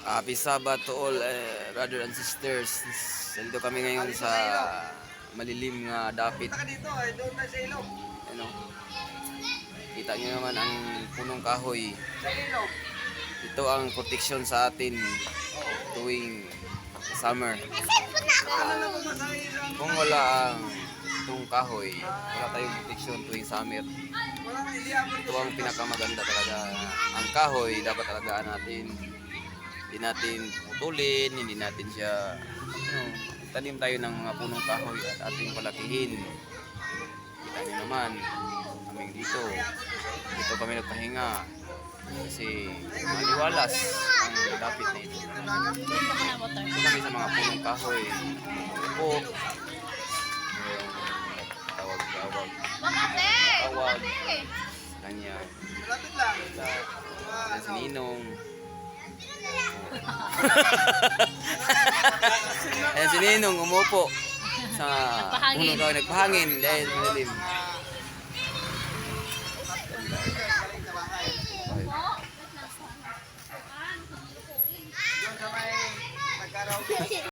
Happy Sabbath to all brothers and sisters. Nandito kami ngayon sa malilim nga dapit. Ano? Kita niyo naman ang punong kahoy. Ito ang protection sa atin tuwing summer. Kung wala ang itong kahoy, wala tayong protection tuwing summer. Ito ang pinakamaganda talaga. Ang kahoy dapat alagaan natin. Hindi natin putulin, hindi natin siya tanim tayo ng mga punong kahoy at ating palakihin. Kita niyo naman kami dito kami nagpahinga kasi maliwalas ang dapit na ito. Ito kami sa mga punong kahoy. Ito tawag kanya si Ninong. Ayan si Ninong umupo sa punong kahoy, nagpahangin dahil malilim.